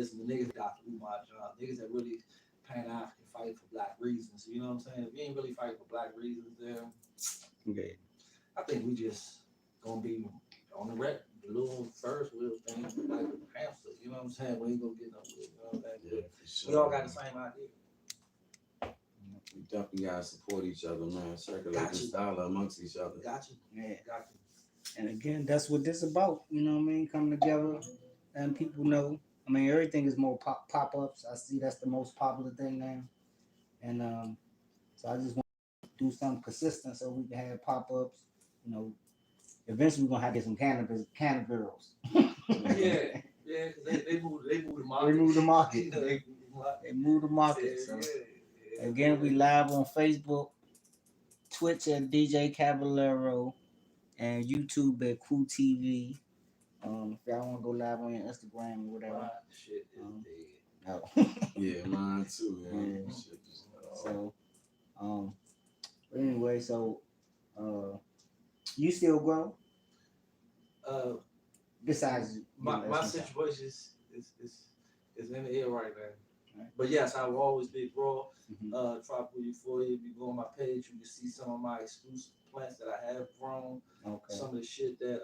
listen to niggas Dr. Umar John, niggas that really Pan-African fight for black reasons. You know what I'm saying? If you ain't really fighting for black reasons, then Okay. I think we just gonna be on the wreck, the little first wheel thing, like a hamster. You know what I'm saying? We ain't gonna get no wheel. You know what I'm saying? Yeah, for sure. We all got the same idea. We definitely gotta support each other, man. Circulate this dollar amongst each other. Got you. Yeah. Got you. And again, that's what this about. You know what I mean? Come together and people know. I mean, everything is more pop-ups. I see that's the most popular thing now. And so I just want to do something consistent so we can have pop-ups. You know, eventually we're gonna have to get some cannabis girls. Yeah, because they move the market. They move the market. You know, They move the market. Yeah, So yeah. again, we live on Facebook, Twitch at DJ Caballero, and YouTube at KWU TV. If y'all want to go live on your Instagram or whatever. My shit is dead. No. Yeah, mine too. Yeah. Yeah. Shit is, So, anyway, so you still grow? Besides, my situation is in the air right now. But yes, I will always be raw. Tropical Euphoria. If you go on my page, you can see some of my exclusive plants that I have grown. Okay. Some of the shit that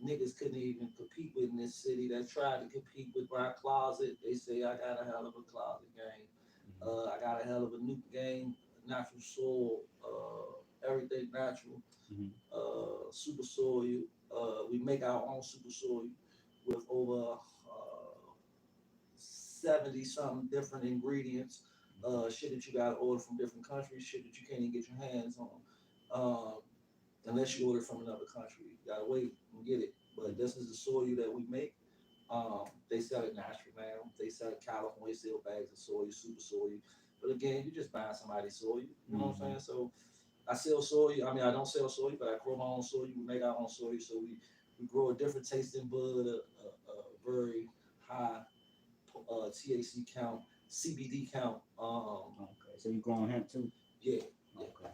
niggas couldn't even compete with in this city. That tried to compete with my closet. They say I got a hell of a closet game. I got a hell of a nuke game. Natural soil. Everything natural. Super soil. We make our own super soil with over 70 something different ingredients. Shit that you gotta order from different countries. Shit that you can't even get your hands on. Unless you order from another country, you gotta wait and get it. But this is the soil that we make. They sell it natural now. They sell it California, sell bags of soy, super soy. But again, you just buying somebody's soy. You know what I'm saying? So I sell soy. I mean, I don't sell soy, but I grow my own soy. We make our own soy. So we grow a different tasting bud, a very high THC count, CBD count. Okay, so you growing hemp too? Yeah. Okay.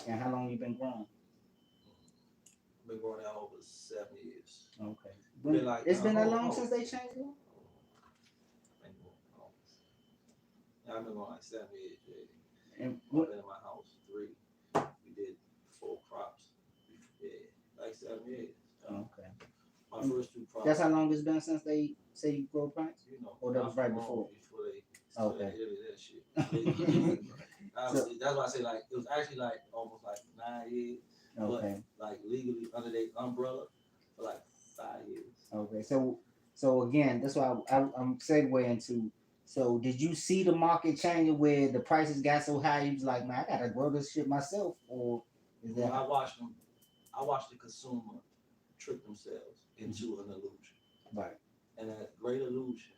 And how long you been growing? I've been growing out over 7 years. Okay. It's been that long since they changed it? I've been growing like 7 years. Yeah. And I've been in my house 3. We did 4 crops. Yeah, like 7 years. Okay. My first 2 crops. That's how long it's been since they say you grow plants? You know, or that was right before? Before they Okay. that shit. Obviously, that's why I say like it was actually like almost like 9 years. Okay. But like legally under their umbrella for like 5 years. Okay. So again, that's why I'm segueing to. So did you see the market changing where the prices got so high? You was like, man, I gotta grow this shit myself, or is that? Well, I watched the consumer trick themselves into an illusion. Right. And that great illusion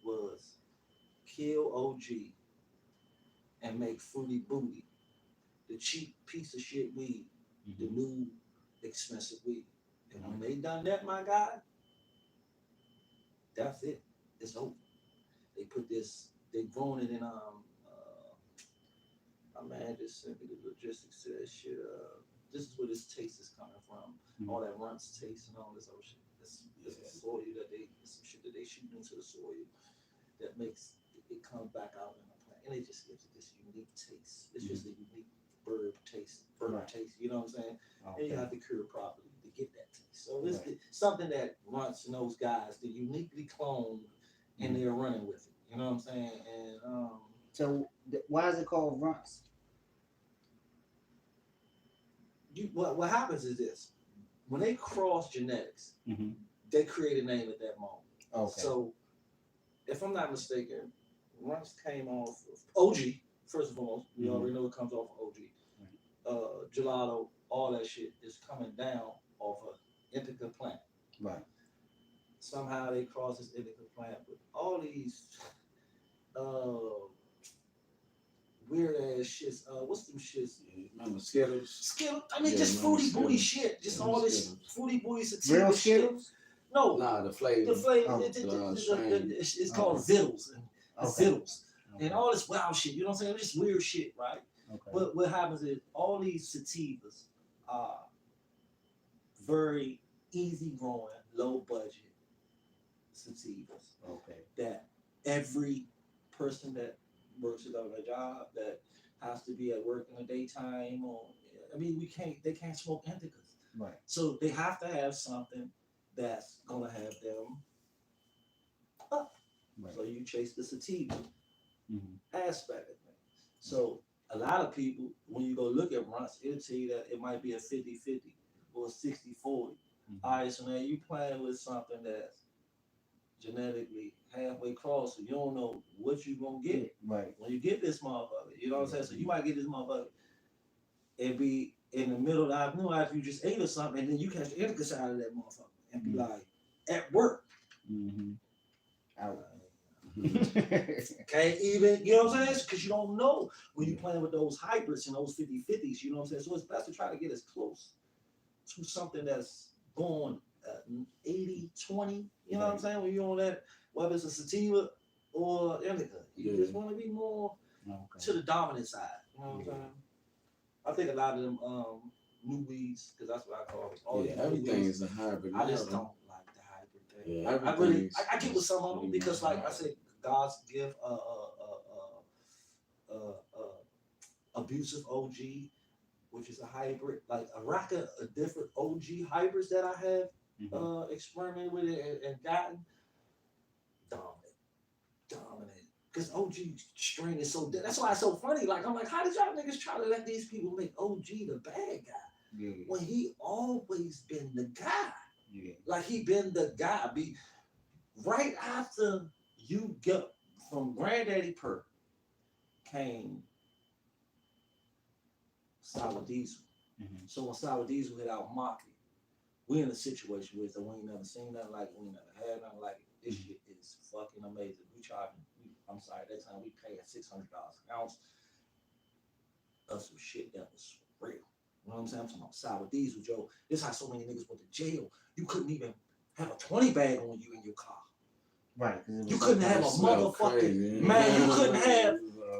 was kill OG and make Fruity Booty the cheap piece of shit weed, the new expensive weed. And when they done that, my guy, that's it. It's over. They put this, they grown it in my man just sent me the logistics to that shit. This is where this taste is coming from. All that runts taste and all this other shit. This is soil that some shit that they shoot into the soil that makes it come back out in the plant. And it just gives it this unique taste. It's just a unique bird taste, taste, you know what I'm saying? Okay. And you have to cure it properly to get that taste. So this is something that runts and those guys, they uniquely cloned and they're running with it. You know what I'm saying? And so why is it called runts? What happens is this: when they cross genetics, they create a name at that moment. Okay. So, if I'm not mistaken, runts came off of OG. First and foremost, we already know it comes off of OG. Gelato, all that shit is coming down off of Indica plant. Right. Somehow they cross this Indica plant with all these weird ass shits. What's them shits? Remember Skittles? Skittles. I mean, just fruity booty shit. Just all this fruity booty sativa real shit. Skittles? No. Nah, the flavor. The flavor. It's called Vittles. Vittles. And all this wild shit. You know what I'm saying? Just weird shit, right? Okay. But what happens is all these sativas are very easy growing, low budget, Okay. that every person that works at a job that has to be at work in the daytime, or I mean, they can't smoke indicas. Right. So they have to have something that's gonna have them up. Right. So you chase the sativa Mm-hmm. aspect of things. So a lot of people, when you go look at blunts, it'll tell you that it might be a 50-50 or a 60-40. Mm-hmm. All right, so now you playing with something that's genetically halfway crossed, so you don't know what you're gonna get Right. when you get this motherfucker. You know what I'm saying? So you might get this motherfucker and be in the middle of the afternoon after you just ate or something, and then you catch the indica side of that motherfucker and be like, at work. Mm-hmm. Out. Can't even, you know what I'm saying? Because you don't know when you're playing with those hybrids and those 50-50s, you know what I'm saying? So it's best to try to get as close to something that's going 80-20, you know what I'm saying? When you're on that, whether it's a sativa or indica, you just want to be more to the dominant side, you know what I'm saying? I think a lot of them new weeds, because that's what I call it. All these everything weeds, is a hybrid. I just don't like the hybrid thing. Yeah, I really, I get with some of them because, like I said, God's gift, abusive OG, which is a hybrid, like a rack of different OG hybrids that I have experimented with it and gotten dominant. Because OG strain is so dead. That's why it's so funny. Like, I'm like, how did y'all niggas try to let these people make OG the bad guy? When he always been the guy. Like, he been the guy. Be right after you get from Granddaddy Perk came Sour Diesel. So when Sour Diesel hit our market, we in a situation where we ain't never seen nothing like it, we ain't never had nothing like it. This shit is fucking amazing. We charging, I'm sorry, at that time we paid $600 an ounce of some shit that was real. You know what I'm saying? I'm talking about Sour Diesel, Joe. This is how so many niggas went to jail. You couldn't even have a 20 bag on you in your car. Right. You couldn't have a motherfucking, man, you couldn't have,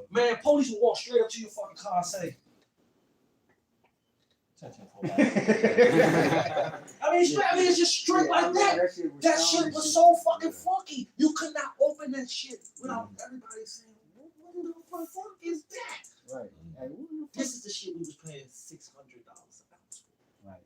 man, police would walk straight up to your fucking car and say, I mean, it's just straight like that. That shit was so fucking funky. You could not open that shit without everybody saying, what the fuck is that? Right. This is the shit we was paying $600 an ounce for. Right.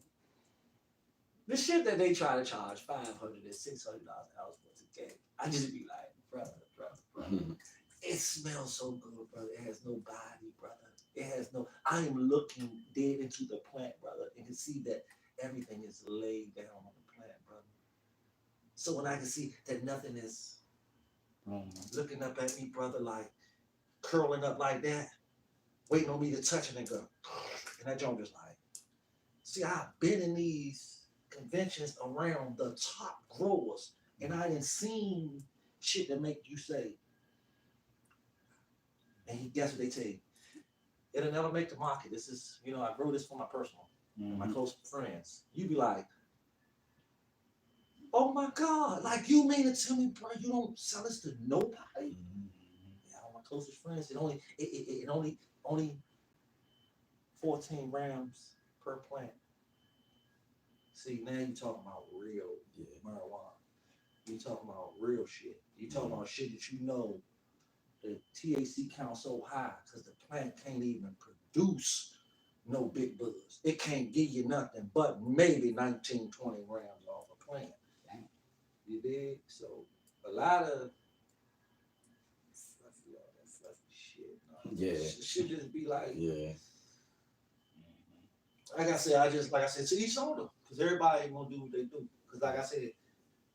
The shit that they try to charge $500 and $600 an ounce for today. I just be like, brother. It smells so good, brother. It has no body, brother. It has no. I am looking dead into the plant, brother, and can see that everything is laid down on the plant, brother. So when I can see that nothing is looking up at me, brother, like curling up like that, waiting on me to touch it and go, and that joint is like, see, I've been in these conventions around the top growers, and I done seen shit that make you say, and guess what they tell you? It'll never make the market. This is, I grow this for my personal, my close friends. You be like, oh my God, like you mean to tell me, bro, you don't sell this to nobody? Yeah, all my closest friends, it only 14 grams per plant. See, now you talking about real marijuana. You talking about real shit. You talking about shit that you know the THC count so high because the plant can't even produce no big buzz. It can't give you nothing but maybe 19, 20 grams off a plant. You dig? So a lot of fluffy shit. Shit just be like, like I said, to each other. Because everybody ain't gonna do what they do. Because like I said,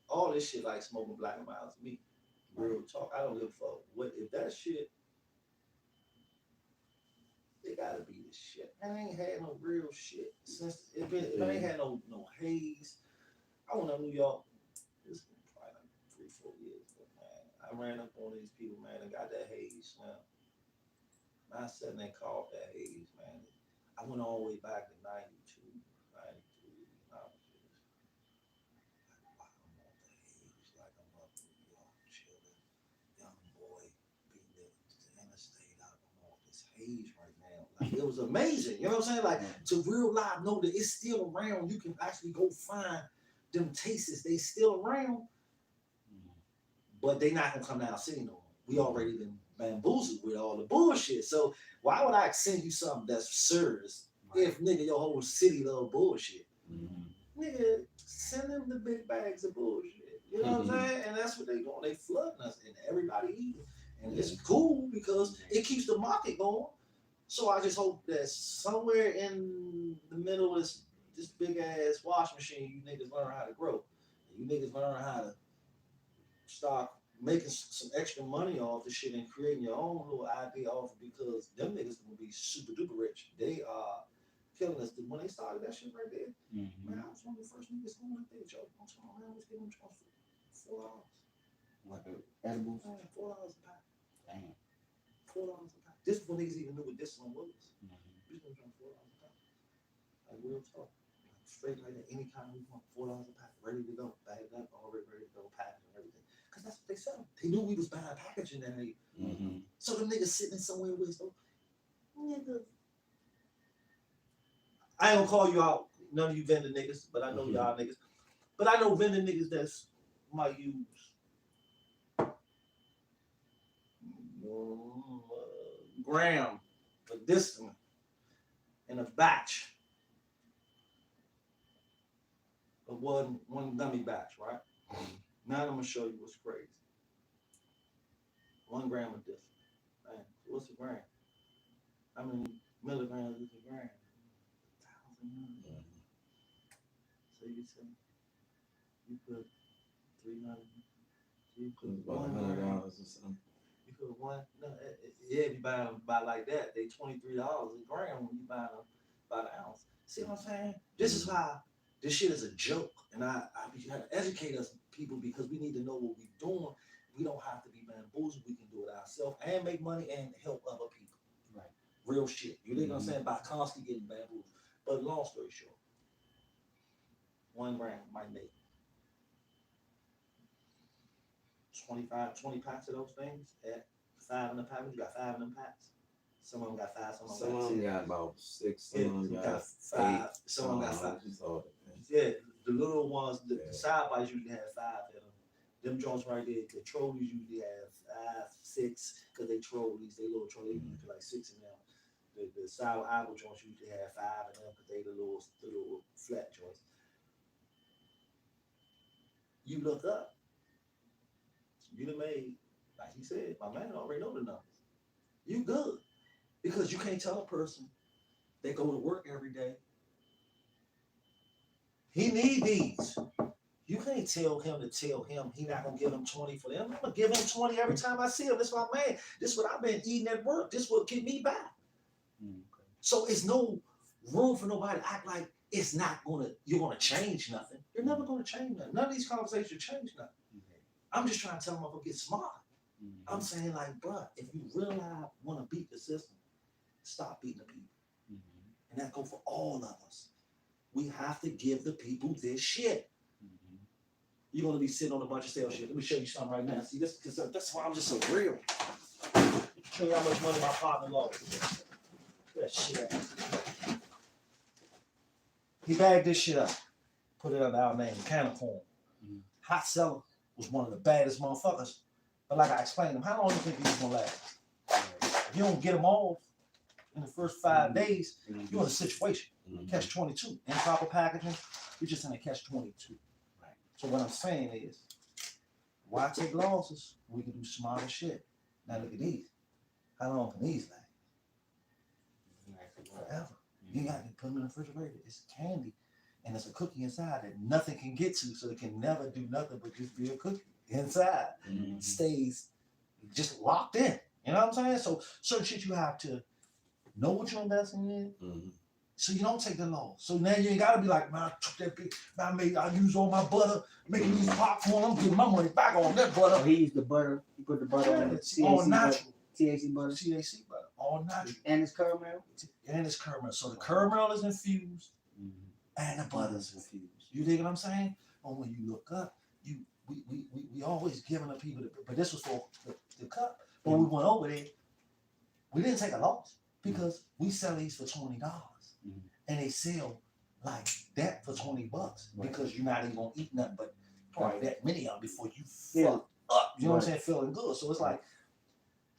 all this shit like smoking black and miles to me. Real talk. I don't give a fuck. What if that shit? It gotta be the shit. I ain't had no real shit since I ain't had no haze. I went to New York. This been probably like 3-4 years, but man, I ran up on these people, man, and got that haze. Now, I sat in that car that haze, man. I went all the way back to 92, 93. I was just like, wow, I'm on the haze, like I'm up in New York, chilling, young boy, being the interstate out. I'm on this haze right now. Like, it was amazing. You know what I'm saying? Like, to real life know that it's still around. You can actually go find them tastes. They still around. but they not gonna come down city no more. We already been bamboozled with all the bullshit. So why would I send you something that's serious if nigga your whole city love bullshit? Nigga, send them the big bags of bullshit. You know what I'm saying? And that's what they doing. They flooding us and everybody eating. And it's cool because it keeps the market going. So I just hope that somewhere in the middle of this big ass wash machine, you niggas learn how to grow. You niggas learn how to start making some extra money off this shit and creating your own little idea off it, because them niggas gonna be super duper rich. They are killing us. When they started that shit right there, man, I was one of the first niggas going up there, Joe. I'm talking about, I was giving them $4. Like edibles. $4 a pack. Damn. $4 a pack. This before niggas even knew what this one was. This one was $4 a pack. Like real talk. Like straight like that. Any kind of we want $4 a pack, ready to go, bagged up, already ready to go, packaged and everything. Cause that's what they sell. They knew we was buying packaging that day. So them niggas sitting somewhere with us, nigga. I ain't gonna call you out, none of you vendor niggas, but I know y'all niggas. But I know vendor niggas that's might use gram for this one in a batch of one gummy batch, right? Now I'm gonna show you what's crazy. 1 gram of this. Man, what's a gram? How many milligrams is a gram? 1,000. So you say you put 300. So you put about $100 or something. You put one. No, yeah, if you buy them by like that, they $23 a gram when you buy them by the ounce. See what I'm saying? This is why this shit is a joke, and I you have to educate us people, because we need to know what we're doing. We don't have to be bamboozled. We can do it ourselves and make money and help other people. Right. Real shit. You know what I'm saying? By constantly getting bamboozled. But long story short, 1 gram might make 20 packs of those things at 5 in the pack. You got 5 in them packs. Some of them got 5. Some of them got about 6. Some of them got 5. 8. Some of them got 5. Oh, Yeah, the little ones, the side bites usually have 5 in them. Them joints right there, the trolleys usually have 5, 6, because they trolleys, they little trolleys, usually like 6 in them. The sour apple joints usually have 5 in them, because they the little flat joints. You look up, you done made, like he said, my man already know the numbers. You good, because you can't tell a person they go to work every day, he need these. You can't tell him he not gonna give him 20 for them. I'm gonna give him 20 every time I see him. This my man. This what I've been eating at work. This what keep me back. So it's no room for nobody to act like you're gonna change nothing. You're never gonna change nothing. None of these conversations change nothing. I'm just trying to tell them to get smart. I'm saying like, bruh, if you really want to beat the system, stop beating the people. And that go for all of us. We have to give the people this shit. You're gonna be sitting on a bunch of sales shit. Let me show you something right now. See this, because that's why I'm just so real. Show you how much money my partner lost. That shit. He bagged this shit up, put it under our name, can of corn. Hot Seller was one of the baddest motherfuckers. But like I explained to him, how long do you think these gonna last? If you don't get them off in the first 5 days, you're in a situation. Catch 22. Improper packaging, you're just in a catch 22. Right. So what I'm saying is, why take losses? We can do smarter shit. Now look at these. How long can these last? Forever. You got to put them in the refrigerator. It's candy. And it's a cookie inside that nothing can get to, so it can never do nothing but just be a cookie inside. It stays just locked in. You know what I'm saying? So certain shit you have to know what you're investing in, so you don't take the loss. So now you ain't gotta be like, man, I took that big, man, I use all my butter, making these popcorn, I'm getting my money back on that butter. Oh, he used the butter. He put the butter on the all natural. THC butter. THC butter, all natural. And it's caramel. And it's caramel. So the caramel is infused, and the butter is infused. You dig what I'm saying? But when you look up, we always giving the people, but this was for the cup. But when we went over there, we didn't take a loss because we sell these for $20, and they sell like that for $20 because you're not even gonna eat nothing but probably that many of them before you fuck up. You know what I'm saying? Feeling good. So it's like,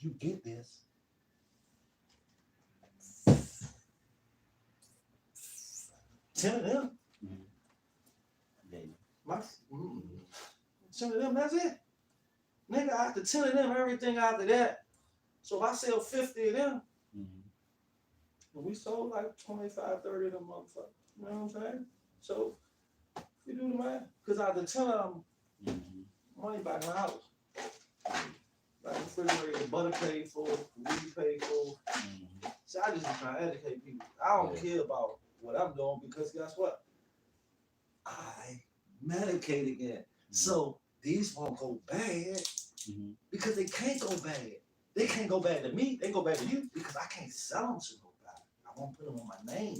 you get this. Ten of them. Yeah. My, 10 of them, that's it. Nigga, after 10 of them, everything after that. So if I sell 50 of them, and we sold like 25, 30 of them motherfuckers. You know what I'm saying? So you do the math. Because after 10 of them, money back in the house. Like refrigerator, butter paid for, weed paid for. So I just be trying to educate people. I don't care about what I'm doing because guess what? I medicate again. So these won't go bad because they can't go bad. They can't go bad to me. They go bad to you because I can't sell them to nobody. I won't put them on my name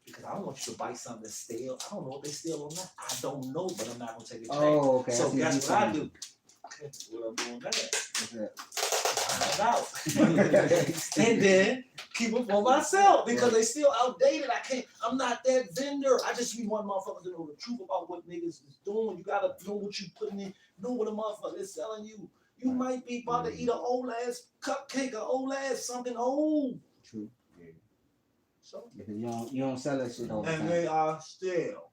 because I don't want you to buy something that's stale. I don't know if they stale or not. I don't know, but I'm not gonna take a chance. Oh, okay. So guess what I do? What I'm doing now. Find out. And then keep them for myself because they still outdated. I'm not that vendor. I just need one motherfucker to know the truth about what niggas is doing. You gotta know what you putting in, know what a motherfucker is selling you. You might be about to eat an old ass cupcake, an old ass something old. True. Yeah. So Because you don't sell that shit all the time. and they are stale.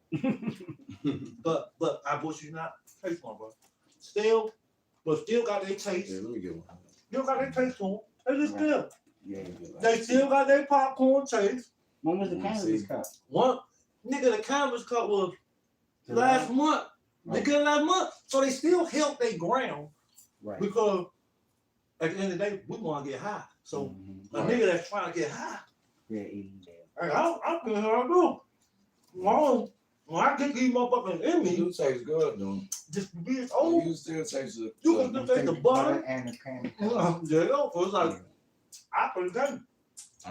but I wish you not taste one, bro. Stale, but still got their taste. Yeah, let me get one. Still got their taste on. They just still. Yeah. They still got their popcorn taste. When was the cannabis cup? One nigga, the cannabis cup was last month. They got last month. So they still held their ground. Right. Because at the end of the day, we want to get high. So a nigga that's trying to get high, Yeah, eating hey, I'm feeling how I do. When I get these motherfuckers in me, You taste good, though. just to be old, You still taste it. you can just take the butter. and the candy. Yeah, so it's like, I put it down.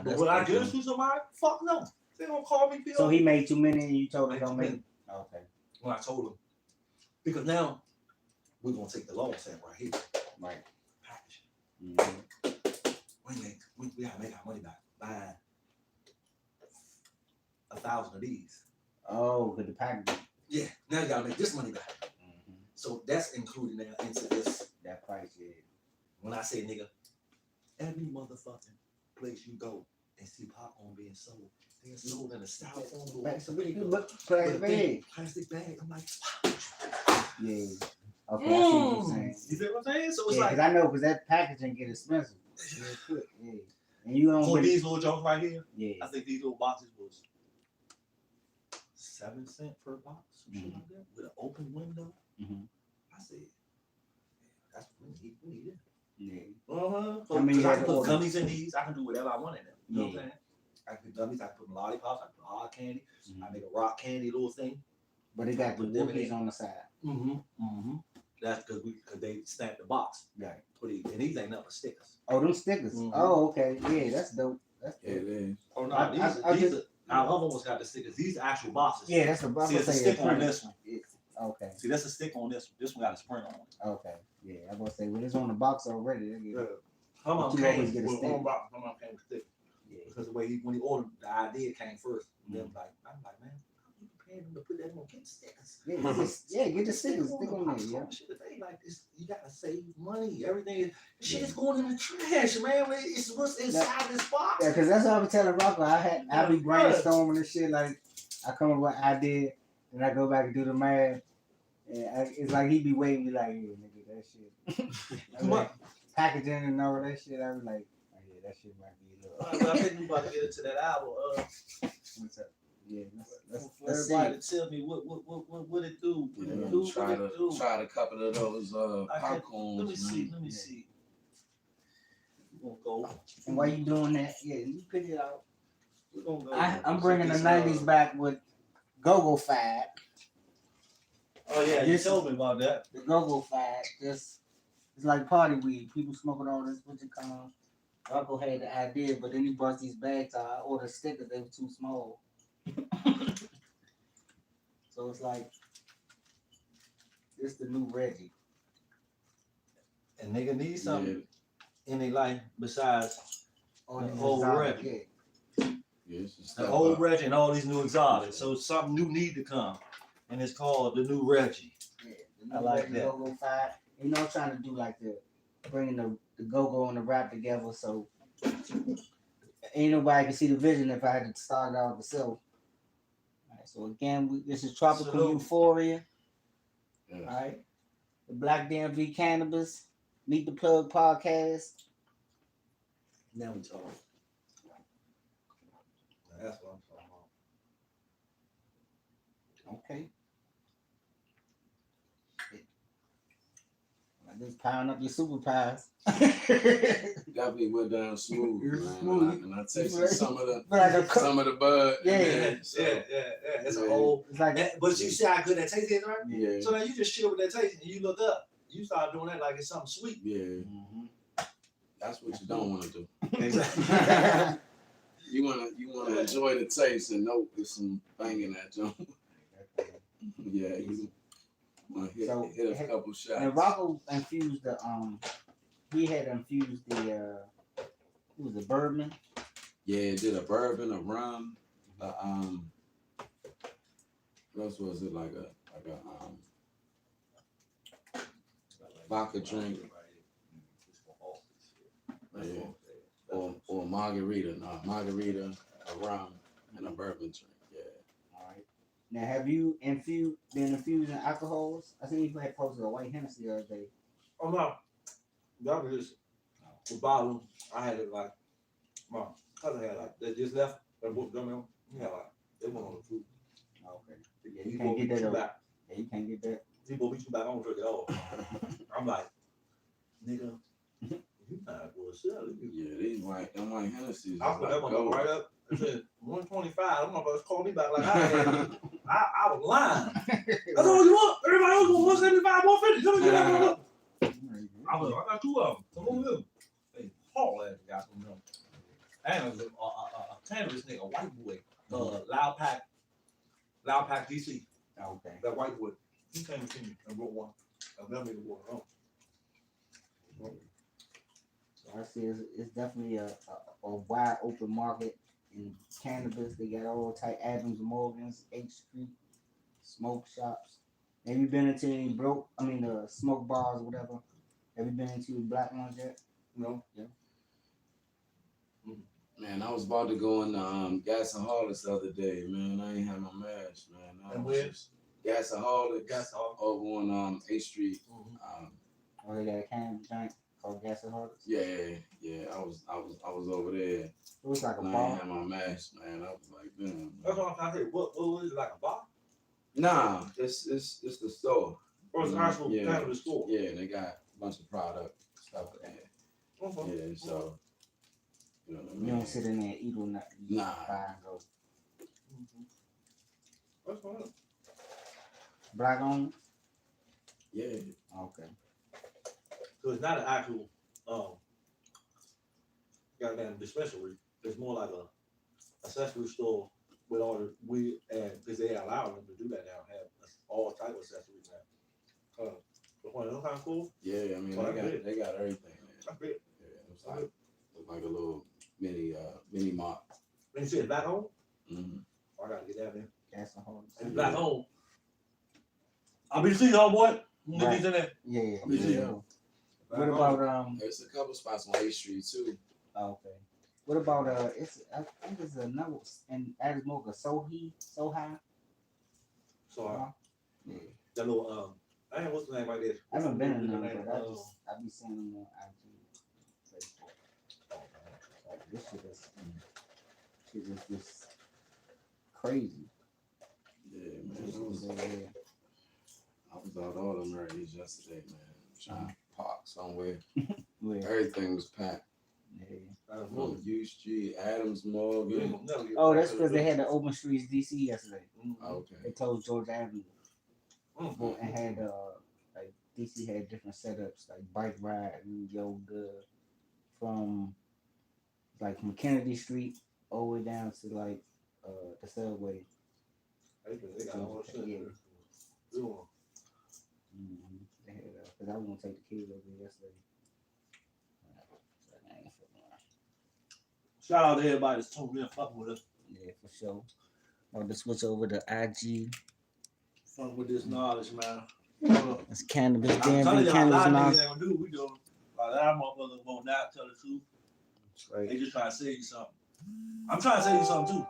But would I give it to somebody? Fuck no. They gonna call me. So he made too many and you told him don't make it? Okay. When I told him. Because now, we're gonna take the law set right here. Right. Package. We gotta make our money back. Buy 1,000 of these. Oh, with the packaging. Yeah, now you gotta make this money back. So that's included now into this. That price, yeah. When I say nigga, every motherfucking place you go and see popcorn being sold, they're sold in a styrofoam plastic bag. I'm like, yeah. Okay, I see what you're saying. You feel what I'm saying? So it's Yeah, like, because I know, because that packaging get expensive. Real quick, yeah. And you don't for really, these little jokes right here, yeah. I think these little boxes was 7 cents per box, some shit like that, with an open window. I said, that's what we need it. Yeah. So, I mean, I can you put had gummies in these. I can do whatever I want in them. You know what I'm Yeah. saying? I can put gummies. I can put lollipops. I can put hard candy. I make a rock candy little thing. But they got the Put them in whoopies there. on the side. That's because they snapped the box. Right. And these ain't nothing stickers. Oh, them stickers. Oh, okay. Yeah, that's dope. That's Yeah, dope. it is. Oh no, I these are. Our other ones got the stickers. These are actual boxes. Yeah, that's a box. See, it's a sticker on this one. Okay. See, that's a stick on this one. This one got a sprint on it. Okay. Yeah, I was gonna say, well, it's on the box already. Come on, But you came always get a with stick. one box. Come on, came with a stick. Yeah. Because the way when he ordered, the idea came first. And then I'm like, man, how you paying him to put that on? Get stickers. Get the stickers. Stick on there. Yeah. Shit, they like this. You gotta save money. Everything. Shit is going in the trash, man. It's what's inside this box. Yeah, because that's what I was telling Rocco. I be brainstorming and shit. Like, I come up with an idea, and I go back and do the math. And it's like he be waiting, be like, yeah, nigga, that shit. I'm like, packaging and all that shit. I was like, oh, yeah, that shit might be a little. I think we about to get into that album. What's up? Yeah, let's For see. everybody to tell me what it do. What it do. Try What it do. a couple of those popcorns. Let me see. Let me see. We're gonna go. And while you doing that, yeah, you pick it out. We're gonna go. I'm bringing the 90s back with Go-Go Fad. Oh yeah, you told me about that. The Go-Go Fad, it's like party weed. People smoking all this, what you call. Rocco had the idea, but then he brought these bags out. I ordered stickers, they were too small. So it's like, it's the new Reggie. And nigga need something in their life besides the old Reggie. The old Reggie and all these new exotics. So something new need to come. And it's called the new Reggie. Yeah, the new I like Reggie that. Go-Go Fad. You know, I'm trying to do like the bringing the go-go and the rap together, so ain't nobody can see the vision if I had to start it out myself. Alright, so again, this is Tropical Salute. Euphoria. Yeah. All right, the Black DMV Cannabis Meet the Plug podcast. Now we talk. That's what I'm talking about. Okay. I just powering up your superpowers. Definitely went down smooth, It was man. smooth. And I tasted some of the Like a co- some of the bud. Yeah. Man, so, Yeah. It's a Yeah. whole. It's like But you see how good that taste is, right? yeah, So now you just chill with that taste and you look up. You start doing that like it's something sweet. yeah. Mhm. That's what you don't want to do. Exactly. You wanna enjoy the taste and know there's some bang in that joint. Yeah, you wanna hit a couple shots. And Rocco infused the he had infused the what was it, bourbon? Yeah, did a bourbon, a rum, what else was it? Like a vodka drink. Yeah. Or margarita. No, margarita, a rum, and a bourbon drink. Yeah. All right. Now, have you been infusing alcohols? I think you had posted a white Hennessy the other day. Oh no. That was just the bottle. I had it like my cousin had like they just left. They both done them. He had like they went on the food. Okay. Yeah, you He can't gonna get beat that. you back. Yeah, you can't get that. He gonna beat you back. I don't drink it all. I'm like, nigga, you not gonna sell it. Yeah, them white Hennessy's. I put that one gold. right up. It said 125. Them motherfuckers called me back like I was lying. That's all you want. Everybody else want 175, 150. Tell me you got one. I got two of them. Come on here. Hey, Paul ass got some of them. And a cannabis nigga, a white boy, Loud Pack DC. Okay. That white boy. He came to me and wrote one. And that nigga wrote it on. So I see it's definitely a wide open market in cannabis. They got all type Adams Morgans, H Street, smoke shops. Have you been into any smoke bars or whatever? Have you been into black ones yet? No. Yeah. Man, I was about to go in Gas and Harlots the other day, man. I ain't had my mask, man. And where? Gas and Harlots. Gas and Harlots. Over on 8th Street. Oh, they got a can joint called Gas and Harlots. Yeah. I was over there. It was like a And I bar. ain't had my mask, man. I was like, damn. That's what I'm trying to say. What was it, like a bar? Nah, it's the store. Or it's an actual Yeah. cannabis store? Yeah, they got a bunch of product stuff in there. Okay. Yeah, so you know what I You mean. don't sit in there and eat or nothing. You Nah. just buy and go. That's fine. Black owned? Yeah. Okay. So it's not an actual goddamn dispensary. It's more like a accessory store with all the weed, and because they allow them to do that now, have all type of accessories now. The point is kind of cool. Yeah, I mean Well, they got everything there. That's great. Yeah, it's like a little mini mart. When you say it's black home, Mm-hmm. I gotta get that in. Gas and Harlots. It's black home. I'll be seeing homeboy. Get Right. these in there. Yeah. Yeah. What about There's a couple spots on 8th Street too. Okay. What about I think it's another and Adams Morgan Sohi. So Yeah. that little I ain't what's the name right there. I haven't been in What's there, the but name? I be seeing them on IG. Facebook. Like, this shit is just crazy. Yeah, man. This I was shit is, out all them areas yesterday, man. Trying to park somewhere. where, Everything was packed. yeah. From U Street, Adams Morgan. Oh, that's because they had the Open Streets DC yesterday. Okay. They closed Georgia Avenue Mhm. and had like DC had different setups like bike ride and yoga from Kennedy Street all the way down to like the subway. They got all the shit. Yeah. Yeah. Mm-hmm. They had because I was gonna take the kids over there yesterday. So I ain't fucking around. Shout out to everybody that's tuned in, fucking with us. Yeah, for sure. I'll just switch over to IG. Fun with this knowledge, man. It's cannabis, I'm telling DMV, y'all, a cannabis, lot of now. niggas ain't gonna do what we doing. A lot of motherfuckers won't not tell the truth. Right. They just trying to sell you something. I'm trying to sell you something too.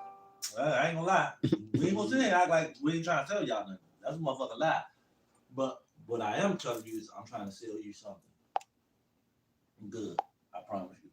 I ain't gonna lie. We ain't gonna sit here and act like we ain't trying to tell y'all nothing. That's a motherfucking lie. But what I am telling you is I'm trying to sell you something good. I promise you.